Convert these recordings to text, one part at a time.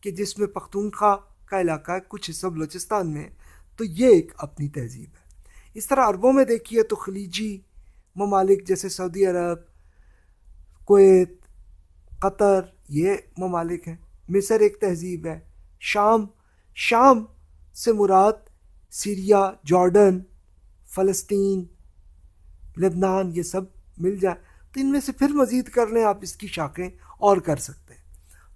کہ جس میں پختونخوا کا علاقہ ہے، کچھ حصہ بلوچستان میں، تو یہ ایک اپنی تہذیب ہے۔ اس طرح عربوں میں دیکھیے تو خلیجی ممالک جیسے سعودی عرب، کویت، قطر، یہ ممالک ہیں۔ مصر ایک تہذیب ہے۔ شام سے مراد سیریا، جارڈن، فلسطین، لبنان، یہ سب مل جائے تو ان میں سے پھر مزید کر لیں آپ، اس کی شاخیں اور کر سکتے ہیں۔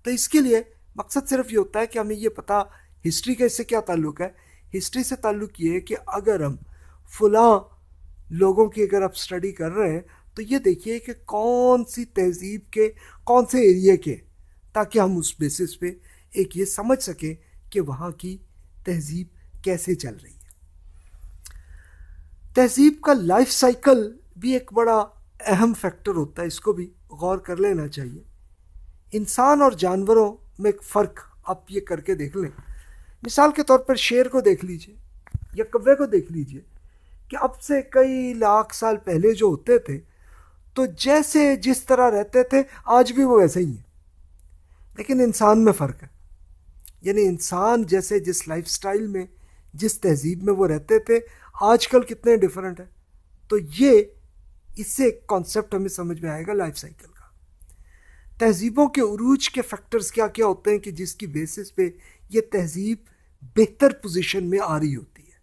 تو اس کے لیے مقصد صرف یہ ہوتا ہے کہ ہمیں یہ پتہ ہسٹری کا اس سے کیا تعلق ہے۔ ہسٹری سے تعلق یہ ہے کہ اگر ہم فلاں لوگوں کی اگر آپ اسٹڈی کر رہے ہیں تو یہ دیکھیے کہ کون سی تہذیب کے کون سے ایریے کے، تاکہ ہم اس بیسس پہ ایک یہ سمجھ سکیں کہ وہاں کی تہذیب کیسے چل رہی ہے۔ تہذیب کا لائف سائیکل بھی ایک بڑا اہم فیکٹر ہوتا ہے، اس کو بھی غور کر لینا چاہیے۔ انسان اور جانوروں میں ایک فرق آپ یہ کر کے دیکھ لیں۔ مثال کے طور پر شیر کو دیکھ لیجئے یا کوے کو دیکھ لیجئے کہ اب سے کئی لاکھ سال پہلے جو ہوتے تھے تو جیسے جس طرح رہتے تھے آج بھی وہ ویسے ہی ہیں، لیکن انسان میں فرق ہے۔ یعنی انسان جیسے جس لائف سٹائل میں، جس تہذیب میں وہ رہتے تھے، آج کل کتنے ڈیفرنٹ ہیں۔ تو یہ اس سے ایک کانسیپٹ ہمیں سمجھ میں آئے گا لائف سائیکل کا۔ تہذیبوں کے عروج کے فیکٹرز کیا کیا ہوتے ہیں کہ جس کی بیسس پہ یہ تہذیب بہتر پوزیشن میں آ رہی ہوتی ہے۔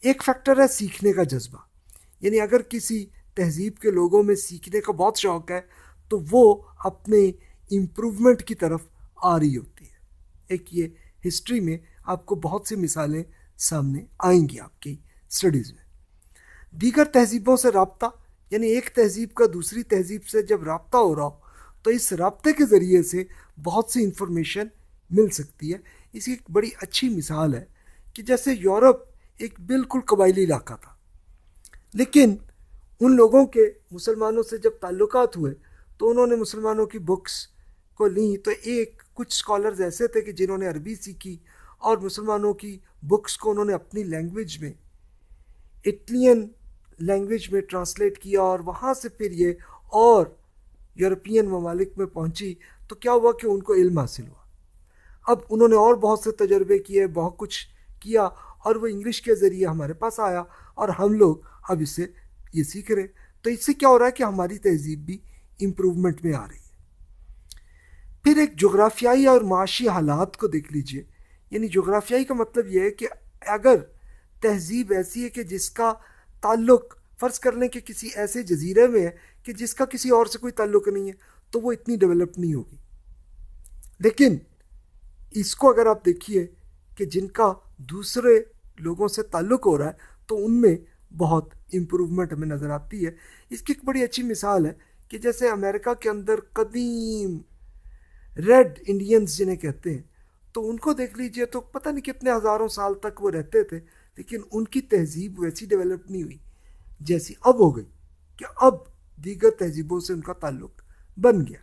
ایک فیکٹر ہے سیکھنے کا جذبہ، یعنی اگر کسی تہذیب کے لوگوں میں سیکھنے کا بہت شوق ہے تو وہ اپنے امپروومنٹ کی طرف آ رہی ہوتی ہے۔ ایک یہ ہسٹری میں آپ کو بہت سی مثالیں سامنے آئیں گی آپ کی اسٹڈیز میں۔ دیگر تہذیبوں سے رابطہ، یعنی ایک تہذیب کا دوسری تہذیب سے جب رابطہ ہو رہا ہو تو اس رابطے کے ذریعے سے بہت سی انفارمیشن مل سکتی ہے۔ اس کی ایک بڑی اچھی مثال ہے کہ جیسے یورپ ایک بالکل قبائلی علاقہ تھا، لیکن ان لوگوں کے مسلمانوں سے جب تعلقات ہوئے تو انہوں نے مسلمانوں کی بکس کو لیں، تو کچھ اسکالرز ایسے تھے کہ جنہوں نے عربی سیکھی اور مسلمانوں کی بکس کو انہوں نے اپنی لینگویج میں، اٹلین لینگویج میں ٹرانسلیٹ کیا، اور وہاں سے پھر یہ اور یورپین ممالک میں پہنچی تو کیا ہوا کہ ان کو علم حاصل ہوا۔ اب انہوں نے اور بہت سے تجربے کیے، بہت کچھ کیا، اور وہ انگلش کے ذریعے ہمارے پاس آیا اور ہم لوگ اب اسے یہ سیکھ رہے۔ تو اس سے کیا ہو رہا ہے کہ ہماری تہذیب بھی امپروومنٹ میں آ رہی ہے۔ پھر ایک جغرافیائی اور معاشی حالات کو دیکھ لیجئے۔ یعنی جغرافیائی کا مطلب یہ ہے کہ اگر تہذیب ایسی ہے کہ جس کا تعلق، فرض کر لیں کہ کسی ایسے جزیرے میں ہے کہ جس کا کسی اور سے کوئی تعلق نہیں ہے، تو وہ اتنی ڈیولپ نہیں ہوگی۔ لیکن اس کو اگر آپ دیکھیے کہ جن کا دوسرے لوگوں سے تعلق ہو رہا ہے تو ان میں بہت امپروومنٹ ہمیں نظر آتی ہے۔ اس کی ایک بڑی اچھی مثال ہے کہ جیسے امریکہ کے اندر قدیم ریڈ انڈینز جنہیں کہتے ہیں، تو ان کو دیکھ لیجئے تو پتہ نہیں کتنے ہزاروں سال تک وہ رہتے تھے، لیکن ان کی تہذیب ویسی ڈیولپ نہیں ہوئی جیسی اب ہو گئی کہ اب دیگر تہذیبوں سے ان کا تعلق بن گیا۔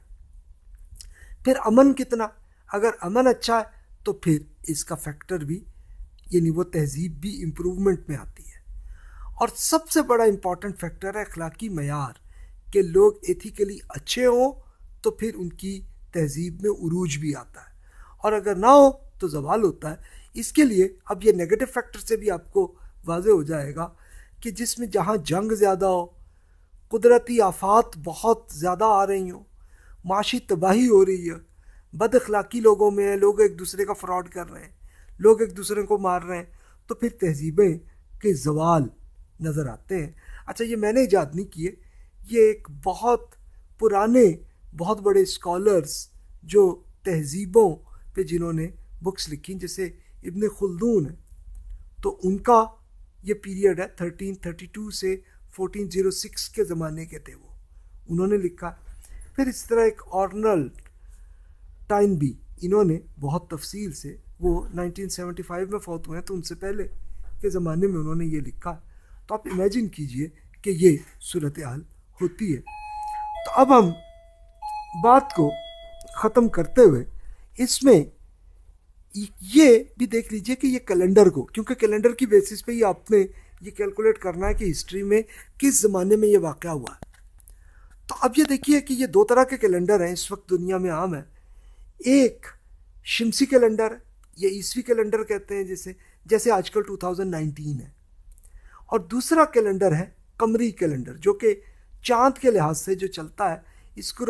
پھر امن کتنا، اگر امن اچھا ہے تو پھر اس کا فیکٹر بھی، یعنی وہ تہذیب بھی امپروومنٹ میں آتی ہے۔ اور سب سے بڑا امپورٹنٹ فیکٹر ہے اخلاقی معیار، کہ لوگ ایتھیکلی اچھے ہوں تو پھر ان کی تہذیب میں عروج بھی آتا ہے، اور اگر نہ ہو تو زوال ہوتا ہے۔ اس کے لیے اب یہ نیگیٹو فیکٹر سے بھی آپ کو واضح ہو جائے گا کہ جس میں جہاں جنگ زیادہ ہو، قدرتی آفات بہت زیادہ آ رہی ہوں، معاشی تباہی ہو رہی ہے، بد اخلاقی لوگوں میں ہے، لوگ ایک دوسرے کا فراڈ کر رہے ہیں، لوگ ایک دوسرے کو مار رہے ہیں، تو پھر تہذیبیں کے زوال نظر آتے ہیں۔ اچھا، یہ میں نے ایجاد نہیں کیے، یہ ایک بہت پرانے بہت بڑے اسکالرز جو تہذیبوں پہ جنہوں نے بکس لکھی، جیسے ابن خلدون ہے، تو ان کا یہ پیریڈ ہے 1332 سے 1406 کے زمانے کے تھے، وہ انہوں نے لکھا۔ پھر اس طرح ایک آرنلڈ ٹائن بھی، انہوں نے بہت تفصیل سے، وہ 1975 میں فوت ہوئے ہیں، تو ان سے پہلے کے زمانے میں انہوں نے یہ لکھا۔ تو آپ امیجن کیجئے کہ یہ صورتحال ہوتی ہے۔ تو اب ہم بات کو ختم کرتے ہوئے اس میں یہ بھی دیکھ لیجئے کہ یہ کیلنڈر کو، کیونکہ کیلنڈر کی بیسس پہ ہی آپ نے یہ کیلکولیٹ کرنا ہے کہ ہسٹری میں کس زمانے میں یہ واقعہ ہوا ہے۔ تو اب یہ دیکھیے کہ یہ دو طرح کے کیلنڈر ہیں اس وقت دنیا میں عام ہے۔ ایک شمسی کیلنڈر یا عیسوی کیلنڈر کہتے ہیں جیسے آج کل 2019 ہے، اور دوسرا کیلنڈر ہے قمری کیلنڈر جو کہ چاند کے لحاظ سے جو چلتا ہے، اس کو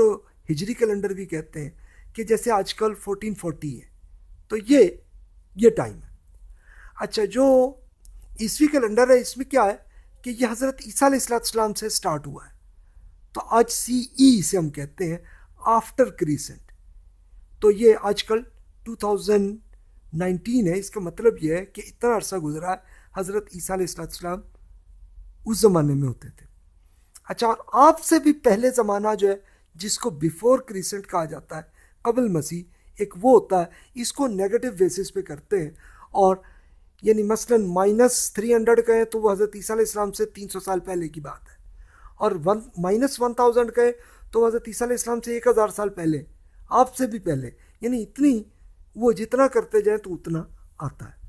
ہجری کیلنڈر بھی کہتے ہیں، کہ جیسے آج کل 1440 ہے، تو یہ ٹائم ہے۔ اچھا، جو عیسوی کیلنڈر ہے اس میں کیا ہے کہ یہ حضرت عیسیٰ علیہ السلام سے سٹارٹ ہوا ہے، تو آج CE سے ہم کہتے ہیں آفٹر کریسنٹ، تو یہ آج کل 2019 ہے۔ اس کا مطلب یہ ہے کہ اتنا عرصہ گزرا ہے، حضرت عیسیٰ علیہ السلام اس زمانے میں ہوتے تھے۔ اچھا، اور آپ سے بھی پہلے زمانہ جو ہے جس کو بیفور کریسنٹ کہا جاتا ہے، قبل مسیح، ایک وہ ہوتا ہے، اس کو نیگیٹو بیسس پہ کرتے ہیں، اور یعنی مثلاً -300 کہیں تو وہ حضرت عیسیٰ علیہ السلام سے 300 سال پہلے کی بات ہے، اور -1000 کہیں تو حضرت عیسیٰ علیہ السلام سے 1000 سال پہلے، آپ سے بھی پہلے، یعنی اتنی وہ جتنا کرتے جائیں تو اتنا آتا ہے۔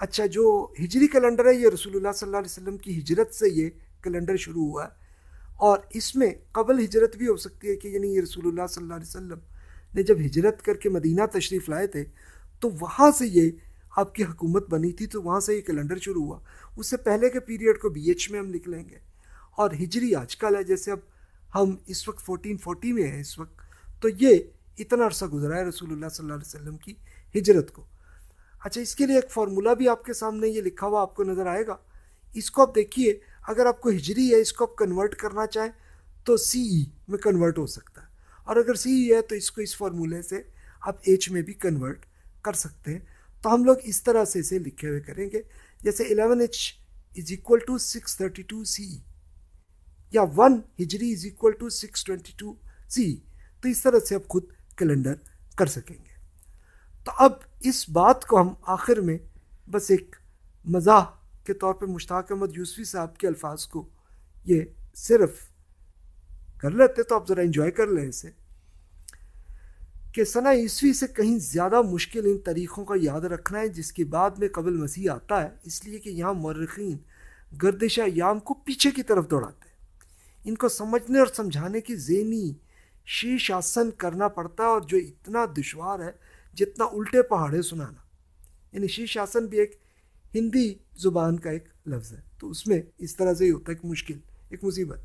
اچھا، جو ہجری کیلنڈر ہے یہ رسول اللہ صلی اللہ علیہ وسلم کی ہجرت سے یہ کیلنڈر شروع ہوا ہے، اور اس میں قبل ہجرت بھی ہو سکتی ہے، کہ یعنی یہ رسول اللہ صلی اللہ علیہ وسلم نے جب ہجرت کر کے مدینہ تشریف لائے تھے تو وہاں سے یہ آپ کی حکومت بنی تھی، تو وہاں سے یہ کیلنڈر شروع ہوا۔ اس سے پہلے کے پیریڈ کو BH میں ہم لکھ لیں گے، اور ہجری آج کل ہے، جیسے اب ہم اس وقت 1440 میں ہیں اس وقت، تو یہ اتنا عرصہ گزرا ہے رسول اللہ صلی اللہ علیہ وسلم کی ہجرت کو۔ اچھا، اس کے لیے ایک فارمولا بھی آپ کے سامنے یہ لکھا ہوا آپ کو نظر آئے گا، اس کو آپ دیکھیے، اگر آپ کو ہجری ہے اس کو آپ کنورٹ کرنا چاہیں تو CE میں کنورٹ ہو سکتا ہے، اور اگر CE ہے تو اس کو اس فارمولے سے آپ H میں بھی کنورٹ کر سکتے ہیں۔ تو ہم لوگ اس طرح سے اسے لکھے ہوئے کریں گے، جیسے 11H = 632 CE، یا 1 ہجری = 622 CE، تو اس طرح سے آپ خود کیلنڈر کر سکیں گے۔ تو اب اس بات کو ہم آخر میں بس ایک مزاح کے طور پہ مشتاق احمد یوسفی صاحب کے الفاظ کو یہ صرف کر لیتے، تو آپ ذرا انجوائے کر لیں اسے، کہ سنہ عیسوی سے کہیں زیادہ مشکل ان تاریخوں کا یاد رکھنا ہے جس کے بعد میں قبل مسیح آتا ہے، اس لیے کہ یہاں مورخین گردش ایام کو پیچھے کی طرف دوڑاتے ہیں۔ ان کو سمجھنے اور سمجھانے کی ذہنی شیش آسن کرنا پڑتا ہے، اور جو اتنا دشوار ہے جتنا الٹے پہاڑے سنانا۔ یعنی شیش آسن بھی ایک ہندی زبان کا ایک لفظ ہے، تو اس میں اس طرح سے ہی ہوتا ہے، ایک مشکل، ایک مصیبت۔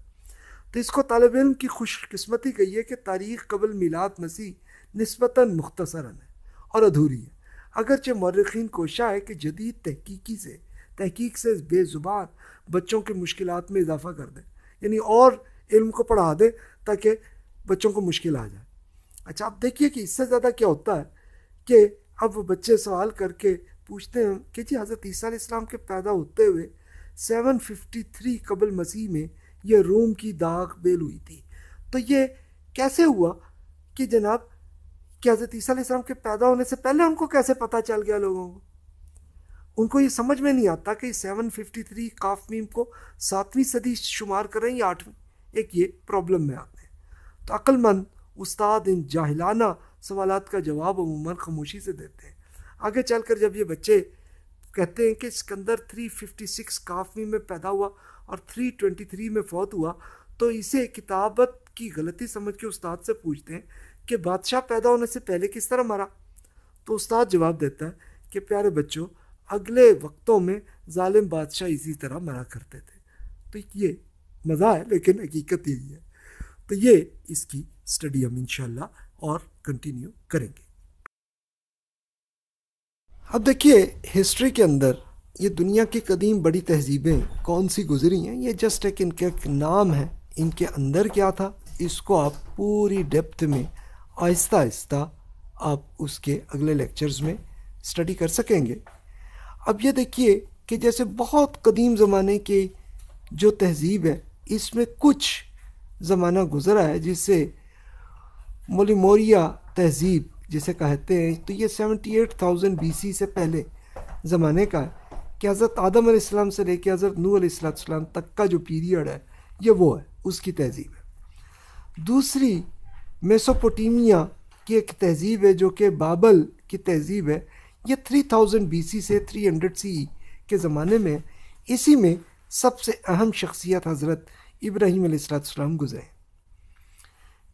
تو اس کو طالب علم کی خوش قسمتی کہی ہے کہ تاریخ قبل میلاد مسیح نسبتاً مختصراً ہے اور ادھوری ہے، اگرچہ مورخین کوشاں ہے کہ جدید تحقیق سے بے زبان بچوں کے مشکلات میں اضافہ کر دیں، یعنی اور علم کو پڑھا دیں تاکہ بچوں کو مشکل آ جائے۔ اچھا، اب دیکھیے کہ اس سے زیادہ کیا ہوتا ہے کہ اب بچے سوال کر کے پوچھتے ہیں کہ جی حضرت عیسیٰ علیہ السلام کے پیدا ہوتے ہوئے 753 قبل مسیح میں یہ روم کی داغ بیل ہوئی تھی، تو یہ کیسے ہوا کہ جناب کہ حضرت عیسیٰ علیہ السلام کے پیدا ہونے سے پہلے ان کو کیسے پتہ چل گیا لوگوں کو؟ ان کو یہ سمجھ میں نہیں آتا کہ 753 قاف میم کو 7ویں صدی شمار کریں یا 8ویں، ایک یہ پرابلم میں آتے ہیں۔ تو عقل مند استاد ان جاہلانہ سوالات کا جواب عموماً خاموشی سے دیتے ہیں۔ آگے چل کر جب یہ بچے کہتے ہیں کہ اسکندر 356 قاف میم میں پیدا ہوا اور 323 میں فوت ہوا، تو اسے کتابت کی غلطی سمجھ کے استاد سے پوچھتے ہیں کہ بادشاہ پیدا ہونے سے پہلے کس طرح مرا؟ تو استاد جواب دیتا ہے کہ پیارے بچوں، اگلے وقتوں میں ظالم بادشاہ اسی طرح مرا کرتے تھے۔ تو یہ مزہ ہے لیکن حقیقت یہی ہے۔ تو یہ اس کی سٹڈی ہم انشاءاللہ اور کنٹینیو کریں گے۔ اب دیکھیے، ہسٹری کے اندر یہ دنیا کی قدیم بڑی تہذیبیں کون سی گزری ہیں، یہ جسٹ ایک ان کا ایک نام ہے، ان کے اندر کیا تھا اس کو آپ پوری ڈیپتھ میں آہستہ آہستہ آپ اس کے اگلے لیکچرز میں سٹڈی کر سکیں گے۔ اب یہ دیکھیے کہ جیسے بہت قدیم زمانے کی جو تہذیب ہے اس میں کچھ زمانہ گزرا ہے جسے مولیموریا تہذیب جسے کہتے ہیں، تو یہ 78,000 BC سے پہلے زمانے کا ہے، کہ حضرت آدم علیہ السلام سے لے کے حضرت نوح علیہ السلام تک کا جو پیریڈ ہے یہ وہ ہے، اس کی تہذیب ہے۔ دوسری میسوپوٹیمیا کی ایک تہذیب ہے جو کہ بابل کی تہذیب ہے، یہ 3000 BC سے 300 CE کے زمانے میں، اسی میں سب سے اہم شخصیت حضرت ابراہیم علیہ السلام گزرے۔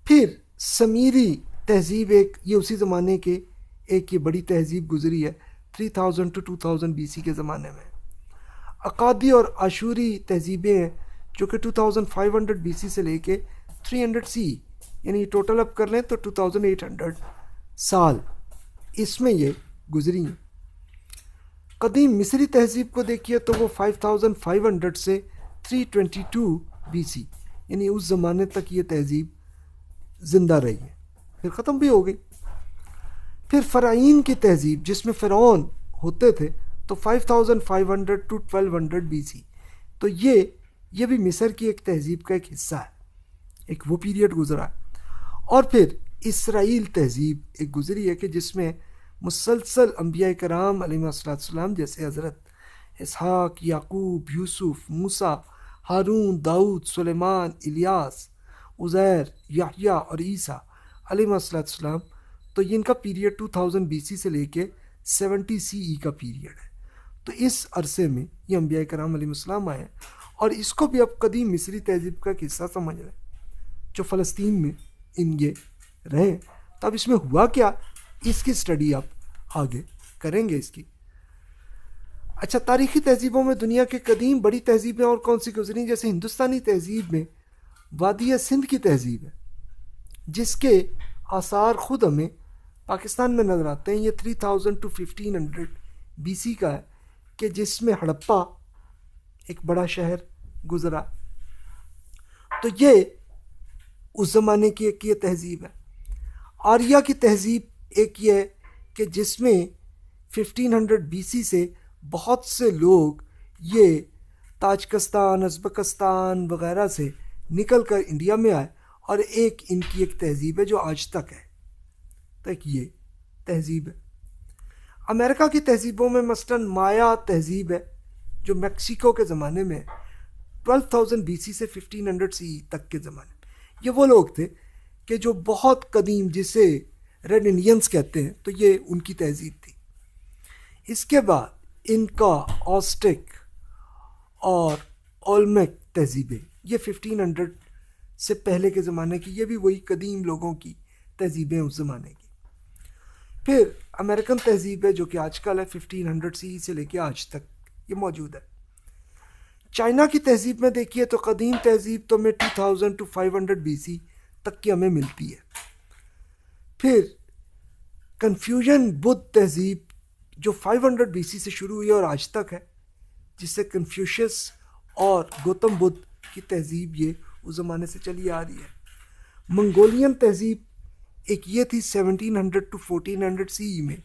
پھر سمیری تہذیب ایک، یہ اسی زمانے کے ایک یہ بڑی تہذیب گزری ہے 3000 to 2000 BC کے زمانے میں. اکادی اور آشوری تہذیبیں ہیں جو کہ 2500 BC سے لے کے 300 CE، یعنی ٹوٹل اپ کر لیں تو 2800 سال اس میں یہ گزری ہیں. قدیم مصری تہذیب کو دیکھیے تو وہ 5500 سے 322 BC، یعنی اس زمانے تک یہ تہذیب زندہ رہی ہے، پھر ختم بھی ہو گئی. پھر فرعین کی تہذیب جس میں فرعون ہوتے تھے تو 5500 to 1200 BC، تو یہ بھی مصر کی ایک تہذیب کا ایک حصہ ہے، ایک وہ پیریڈ گزرا ہے. اور پھر اسرائیل تہذیب ایک گزری ہے کہ جس میں مسلسل انبیاء کرام علیہ السلام جیسے حضرت اسحاق، یعقوب، یوسف، موسیٰ، ہارون، داؤد، سلیمان، الیاس، عزیر، یحییٰ اور عیسیٰ علیہ السلام، تو ان کا پیریڈ 2000 BC سے لے کے 70 CE کا پیریڈ ہے. تو اس عرصے میں یہ انبیاء کرام علیہ السلام آئے ہیں، اور اس کو بھی اب قدیم مصری تہذیب کا ایک حصہ سمجھ رہے ہیں جو فلسطین میں یہ رہے. تو اب اس میں ہوا کیا، اس کی سٹڈی آپ آگے کریں گے اس کی. اچھا، تاریخی تہذیبوں میں دنیا کے قدیم بڑی تہذیبیں اور کون سی گزری؟ جیسے ہندوستانی تہذیب میں وادی سندھ کی تہذیب ہے جس کے آثار خود ہمیں پاکستان میں نظر آتے ہیں. یہ 3000 to 1500 BC کا ہے کہ جس میں ہڑپا ایک بڑا شہر گزرا. تو یہ اس زمانے کی ایک یہ تہذیب ہے. آریہ کی تہذیب ایک یہ ہے کہ جس میں 1500 BC سے بہت سے لوگ یہ تاجکستان، ازبکستان وغیرہ سے نکل کر انڈیا میں آئے، اور ایک ان کی ایک تہذیب ہے جو آج تک ہے. تو ایک یہ تہذیب ہے. امریکہ کی تہذیبوں میں مثلاً مایا تہذیب ہے جو میکسیکو کے زمانے میں 12,000 BC سے 1500 CE تک کے زمانے میں. یہ وہ لوگ تھے کہ جو بہت قدیم، جسے ریڈ انڈینز کہتے ہیں، تو یہ ان کی تہذیب تھی. اس کے بعد انکا، آسٹک اور اولمیک تہذیبیں، یہ 1500 سے پہلے کے زمانے کی، یہ بھی وہی قدیم لوگوں کی تہذیبیں اس زمانے کی. پھر امریکن تہذیب ہے جو کہ آج کل ہے 1500 CE سے لے کے آج تک یہ موجود ہے. چائنا کی تہذیب میں دیکھیے تو قدیم تہذیب تو ہمیں 2000 to 500 BC تک کی ہمیں ملتی ہے. پھر کنفیوژن بدھ تہذیب جو 500 BC سے شروع ہوئی اور آج تک ہے، جس سے کنفیوشس اور گوتم بدھ کی تہذیب یہ اس زمانے سے چلی آ رہی ہے. منگولین تہذیب ایک یہ تھی 1700 to 1400 CE میں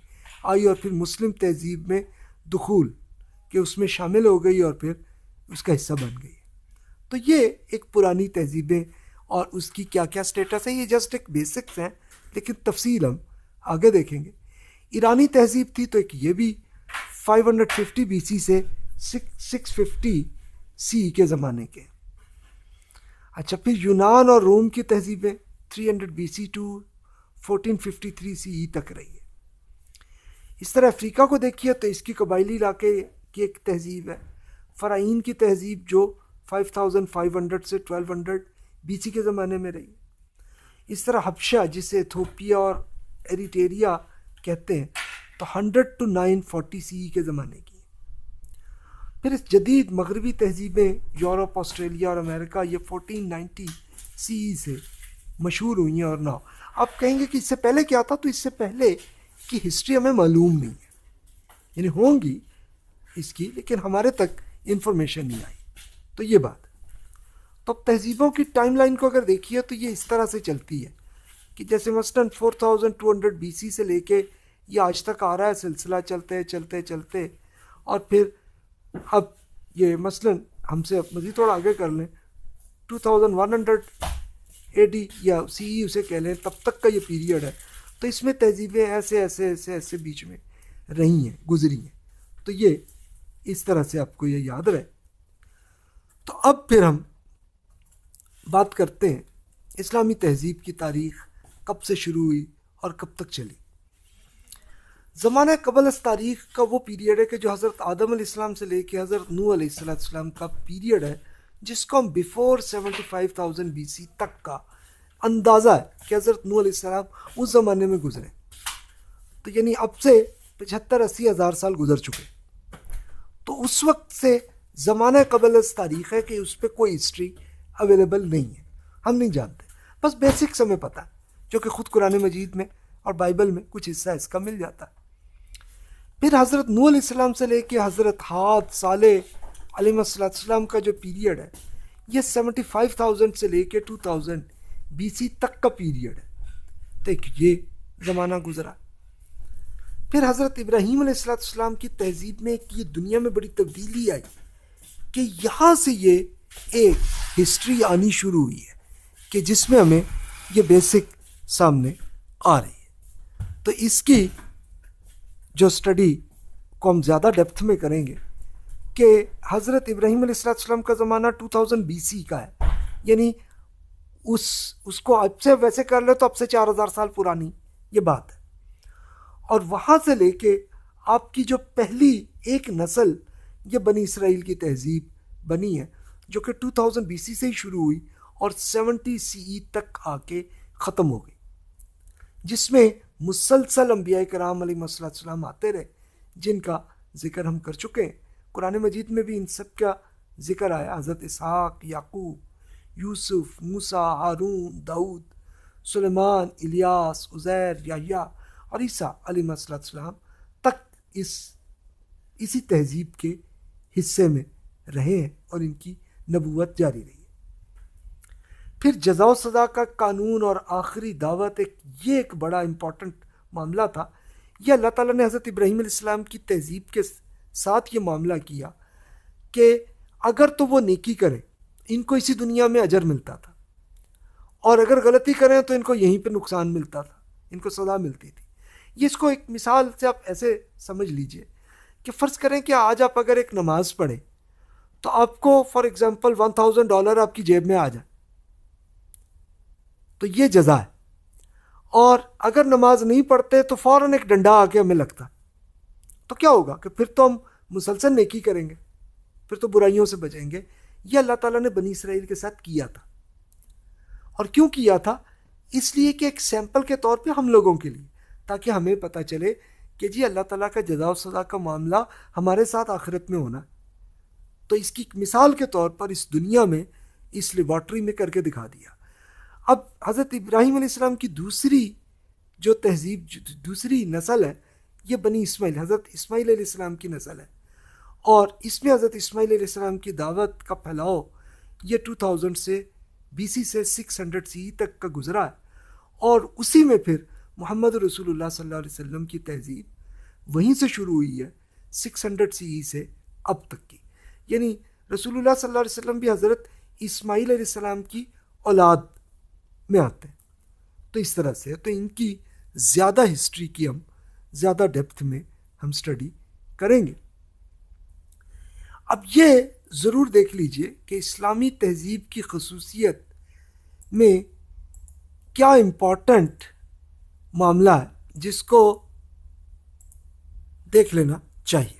آئی، اور پھر مسلم تہذیب میں دخول کہ اس میں شامل ہو گئی اور پھر اس کا حصہ بن گئی. تو یہ ایک پرانی تہذیبیں اور اس کی کیا کیا سٹیٹس ہے، یہ جسٹ ایک بیسکس ہیں، لیکن تفصیل ہم آگے دیکھیں گے. ایرانی تہذیب تھی تو ایک یہ بھی 550 BC سے 650 CE کے زمانے کے. اچھا، پھر یونان اور روم کی تہذیبیں 300 BC to 1453 CE تک رہی ہے. اس طرح افریقہ کو دیکھیے تو اس کی قبائلی علاقے کی ایک تہذیب ہے. فرعین کی تہذیب جو 5500 سے 1200 BC کے زمانے میں رہی. اس طرح حبشہ جسے ایتھوپیا اور ایریٹیریا کہتے ہیں تو 100 to 940 CE کے زمانے کی. پھر اس جدید مغربی تہذیبیں یورپ، آسٹریلیا اور امریکہ یہ 1490 CE سے مشہور ہوئی ہیں. اور نہ آپ کہیں گے کہ اس سے پہلے کیا تھا، تو اس سے پہلے کی ہسٹری ہمیں معلوم نہیں ہے، یعنی ہوں گی اس کی لیکن ہمارے تک انفارمیشن نہیں آئی. تو یہ بات. تو اب تہذیبوں کی ٹائم لائن کو اگر دیکھیے تو یہ اس طرح سے چلتی ہے کہ جیسے مثلاً 4200 BC سے لے کے یہ آج تک آ رہا ہے سلسلہ چلتے چلتے چلتے، اور پھر اب یہ مثلاً ہم سے مزید تھوڑا آگے کر لیں 2100 AD یا CE اسے کہہ لیں، تب تک کا یہ پیریڈ ہے. تو اس میں تہذیبیں ایسے ایسے ایسے ایسے بیچ میں رہی ہیں، گزری ہیں. تو یہ اس طرح سے آپ کو یہ یاد رہے. تو اب پھر ہم بات کرتے ہیں اسلامی تہذیب کی تاریخ کب سے شروع ہوئی اور کب تک چلی. زمانہ قبل از تاریخ کا وہ پیریڈ ہے کہ جو حضرت آدم علیہ السلام سے لے کے حضرت نوح علیہ السلام کا پیریڈ ہے، جس کو ہم بیفور 75,000 BC تک کا اندازہ ہے کہ حضرت نوح علیہ السلام اس زمانے میں گزرے. تو یعنی اب سے 75-80 ہزار سال گزر چکے. تو اس وقت سے زمانہ قبل از تاریخ ہے کہ اس پہ کوئی ہسٹری اویلیبل نہیں ہے، ہم نہیں جانتے. بس بیسکس ہمیں پتہ ہے، جو کہ خود قرآن مجید میں اور بائبل میں کچھ حصہ اس کا مل جاتا ہے. پھر حضرت نوح علیہ السلام سے لے کے حضرت حاد صالح علیہ السلام کا جو پیریڈ ہے، یہ 75,000 سے لے کے 2000 BC تک کا پیریڈ ہے. دیکھ یہ زمانہ گزرا. پھر حضرت ابراہیم علیہ السلام کی تہذیب میں یہ دنیا میں بڑی تبدیلی آئی کہ یہاں سے یہ ایک ہسٹری آنی شروع ہوئی ہے کہ جس میں ہمیں یہ بیسک سامنے آ رہی ہے. تو اس کی جو اسٹڈی کو ہم زیادہ ڈیپتھ میں کریں گے کہ حضرت ابراہیم علیہ السلام کا زمانہ 2000 BC کا ہے، یعنی اس کو اب سے ویسے کر لے تو اب سے 4000 سال پرانی یہ بات ہے. اور وہاں سے لے کے آپ کی جو پہلی ایک نسل یہ بنی اسرائیل کی تہذیب بنی ہے، جو کہ 2000 BC سے ہی شروع ہوئی اور 70 CE تک آ کے ختم ہو گئی، جس میں مسلسل انبیاء کرام علیہ السلام آتے رہے، جن کا ذکر ہم کر چکے ہیں. قرآن مجید میں بھی ان سب کا ذکر آیا. حضرت اسحاق، یعقوب، یوسف، موسیٰ، ہارون، داؤد، سلیمان، الیاس، عزیر، یحییٰ اور عیسیٰ علیہ السلام تک اسی تہذیب کے حصے میں رہے ہیں اور ان کی نبوت جاری رہی ہے. پھر جزا و سزا کا قانون اور آخری دعوت یہ ایک بڑا امپورٹنٹ معاملہ تھا. یہ اللہ تعالیٰ نے حضرت ابراہیم علیہ السلام کی تہذیب کے ساتھ یہ معاملہ کیا کہ اگر تو وہ نیکی کریں ان کو اسی دنیا میں اجر ملتا تھا، اور اگر غلطی کریں تو ان کو یہیں پہ نقصان ملتا تھا، ان کو سزا ملتی تھی. یہ اس کو ایک مثال سے آپ ایسے سمجھ لیجئے کہ فرض کریں کہ آج آپ اگر ایک نماز پڑھیں تو آپ کو فار ایگزامپل $1000 آپ کی جیب میں آ جائے تو یہ جزا ہے. اور اگر نماز نہیں پڑھتے تو فوراً ایک ڈنڈا آ کے ہمیں لگتا، تو کیا ہوگا کہ پھر تو ہم مسلسل نیکی کریں گے، پھر تو برائیوں سے بچیں گے. یہ اللہ تعالیٰ نے بنی اسرائیل کے ساتھ کیا تھا. اور کیوں کیا تھا؟ اس لیے کہ ایک سیمپل کے طور پہ ہم لوگوں کے لیے، تاکہ ہمیں پتہ چلے کہ جی اللہ تعالیٰ کا جزا و سزا کا معاملہ ہمارے ساتھ آخرت میں ہونا. تو اس کی مثال کے طور پر اس دنیا میں اس لیبارٹری میں کر کے دکھا دیا. اب حضرت ابراہیم علیہ السلام کی دوسری جو تہذیب، دوسری نسل ہے، یہ بنی اسماعیل، حضرت اسماعیل علیہ السلام کی نسل ہے. اور اس میں حضرت اسماعیل علیہ السلام کی دعوت کا پھیلاؤ یہ 2000 سے BC سے 600 CE تک کا گزرا ہے. اور اسی میں پھر محمد رسول اللہ صلی اللہ علیہ وسلم کی تہذیب وہیں سے شروع ہوئی ہے 600 CE سے اب تک کی. یعنی رسول اللہ صلی اللہ علیہ وسلم بھی حضرت اسماعیل علیہ السلام کی اولاد میں آتے ہیں. تو اس طرح سے تو ان کی زیادہ ہسٹری کی ہم زیادہ ڈیپتھ میں ہم اسٹڈی کریں گے. اب یہ ضرور دیکھ لیجئے کہ اسلامی تہذیب کی خصوصیت میں کیا امپورٹنٹ معاملہ ہے جس کو دیکھ لینا چاہیے.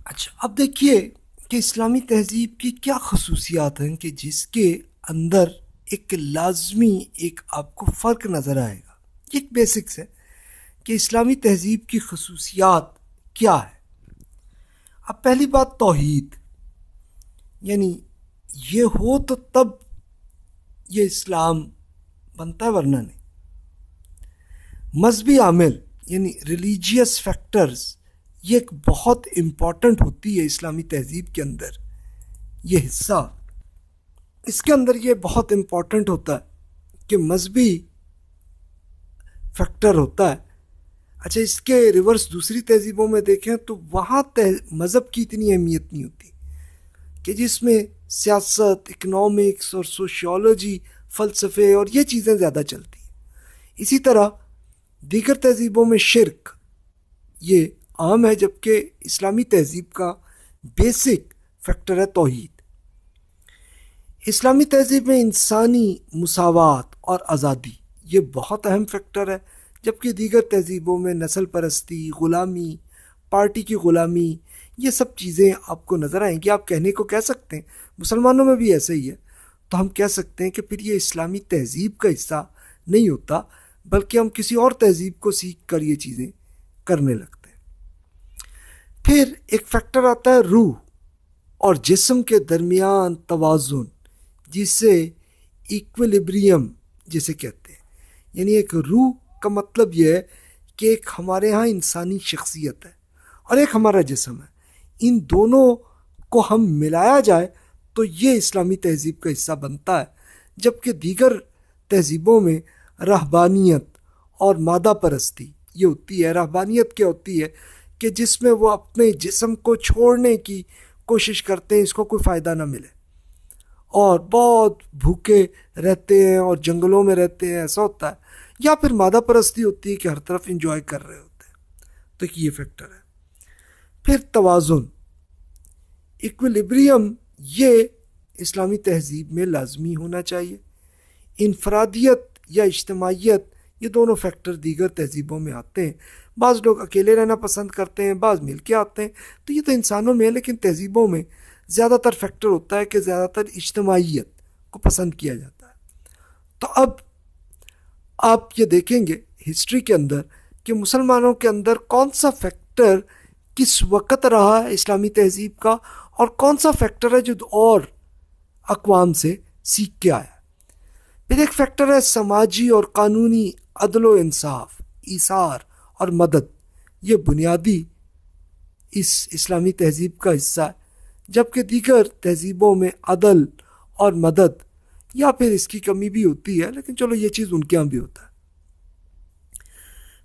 اچھا، اب دیکھیے کہ اسلامی تہذیب کی کیا خصوصیات ہیں کہ جس کے اندر ایک لازمی ایک آپ کو فرق نظر آئے گا. یہ ایک بیسکس ہے کہ اسلامی تہذیب کی خصوصیات کیا ہے. اب پہلی بات توحید، یعنی یہ ہو تو تب یہ اسلام بنتا ہے، ورنہ نہیں. مذہبی عامل یعنی ریلیجیس فیکٹرز، یہ ایک بہت امپورٹنٹ ہوتی ہے اسلامی تہذیب کے اندر. یہ حصہ اس کے اندر یہ بہت امپورٹنٹ ہوتا ہے کہ مذہبی فیکٹر ہوتا ہے. اچھا، اس کے ریورس دوسری تہذیبوں میں دیکھیں تو وہاں مذہب کی اتنی اہمیت نہیں ہوتی کہ جس میں سیاست، اکنامکس اور سوشیولوجی، فلسفے اور یہ چیزیں زیادہ چلتی ہیں. اسی طرح دیگر تہذیبوں میں شرک یہ عام ہے، جبکہ اسلامی تہذیب کا بیسک فیکٹر ہے توحید. اسلامی تہذیب میں انسانی مساوات اور آزادی یہ بہت اہم فیکٹر ہے، جبکہ دیگر تہذیبوں میں نسل پرستی، غلامی، پارٹی کی غلامی، یہ سب چیزیں آپ کو نظر آئیں گی. آپ کہنے کو کہہ سکتے ہیں مسلمانوں میں بھی ایسے ہی ہے. تو ہم کہہ سکتے ہیں کہ پھر یہ اسلامی تہذیب کا حصہ نہیں ہوتا، بلکہ ہم کسی اور تہذیب کو سیکھ کر یہ چیزیں کرنے لگتے ہیں۔ پھر ایک فیکٹر آتا ہے روح اور جسم کے درمیان توازن، جسے ایکویلیبریم جسے کہتے ہیں۔ یعنی ایک روح کا مطلب یہ ہے کہ ایک ہمارے ہاں انسانی شخصیت ہے اور ایک ہمارا جسم ہے، ان دونوں کو ہم ملایا جائے تو یہ اسلامی تہذیب کا حصہ بنتا ہے، جبکہ دیگر تہذیبوں میں رہبانیت اور مادہ پرستی یہ ہوتی ہے۔ رہبانیت کیا ہوتی ہے کہ جس میں وہ اپنے جسم کو چھوڑنے کی کوشش کرتے ہیں، اس کو کوئی فائدہ نہ ملے، اور بہت بھوکے رہتے ہیں اور جنگلوں میں رہتے ہیں، ایسا ہوتا ہے۔ یا پھر مادہ پرستی ہوتی ہے کہ ہر طرف انجوائے کر رہے ہوتے ہیں۔ تو یہ فیکٹر ہے۔ پھر توازن، ایکویلیبریم، یہ اسلامی تہذیب میں لازمی ہونا چاہیے۔ انفرادیت یا اجتماعیت، یہ دونوں فیکٹر دیگر تہذیبوں میں آتے ہیں۔ بعض لوگ اکیلے رہنا پسند کرتے ہیں، بعض مل کے آتے ہیں، تو یہ تو انسانوں میں ہے، لیکن تہذیبوں میں زیادہ تر فیکٹر ہوتا ہے کہ زیادہ تر اجتماعیت کو پسند کیا جاتا ہے۔ تو اب آپ یہ دیکھیں گے ہسٹری کے اندر کہ مسلمانوں کے اندر کون سا فیکٹر کس وقت رہا ہے اسلامی تہذیب کا، اور کون سا فیکٹر ہے جو اور اقوام سے سیکھ کے آیا۔ پھر ایک فیکٹر ہے سماجی اور قانونی عدل و انصاف، ایثار اور مدد، یہ بنیادی اس اسلامی تہذیب کا حصہ ہے، جبکہ دیگر تہذیبوں میں عدل اور مدد یا پھر اس کی کمی بھی ہوتی ہے، لیکن چلو یہ چیز ان کے یہاں بھی ہوتا ہے۔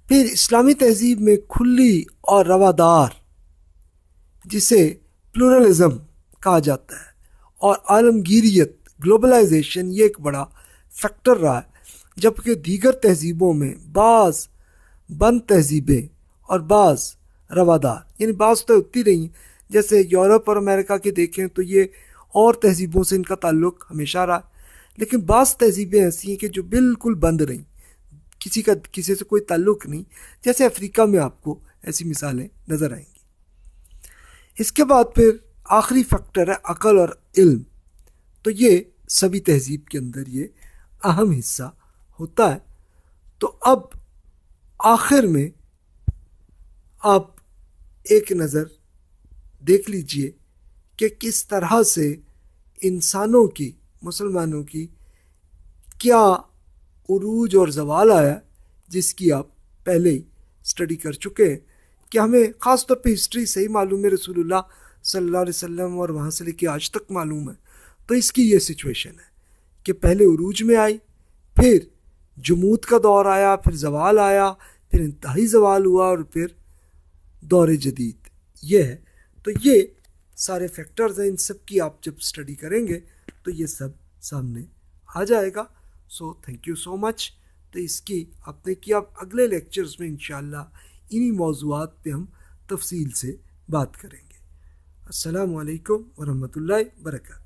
پھر اسلامی تہذیب میں کھلی اور روادار، جسے پلورلزم کہا جاتا ہے، اور عالمگیریت، گلوبلائزیشن، یہ ایک بڑا فیکٹر رہا ہے، جبکہ دیگر تہذیبوں میں بعض بند تہذیبیں اور بعض روادار، یعنی بعض تو ہوتی رہی ہیں، جیسے یورپ اور امریکہ کے دیکھیں تو یہ اور تہذیبوں سے ان کا تعلق ہمیشہ رہا ہے، لیکن بعض تہذیبیں ایسی ہیں کہ جو بالکل بند رہیں، کسی سے کوئی تعلق نہیں، جیسے افریقہ میں آپ کو ایسی مثالیں نظر آئیں گی۔ اس کے بعد پھر آخری فیکٹر ہے عقل اور علم، تو یہ سبھی تہذیب کے اندر یہ اہم حصہ ہوتا ہے۔ تو اب آخر میں آپ ایک نظر دیکھ لیجئے کہ کس طرح سے انسانوں کی، مسلمانوں کی کیا عروج اور زوال آیا، جس کی آپ پہلے ہی اسٹڈی کر چکے ہیں، کہ ہمیں خاص طور پہ ہسٹری سے ہی معلوم ہے، رسول اللہ صلی اللہ علیہ وسلم اور وہاں سے لے کے آج تک معلوم ہے۔ تو اس کی یہ سچویشن ہے کہ پہلے عروج میں آئی، پھر جمود کا دور آیا، پھر زوال آیا، پھر انتہائی زوال ہوا، اور پھر دور جدید یہ ہے۔ تو یہ سارے فیکٹرز ہیں، ان سب کی آپ جب اسٹڈی کریں گے تو یہ سب سامنے آ جائے گا۔ سو تھینک یو سو مچ۔ تو اس کی آپ نے کیا، اگلے لیکچرز میں انشاءاللہ انہی موضوعات پہ ہم تفصیل سے بات کریں گے۔ السلام علیکم ورحمۃ اللہ وبرکاتہ۔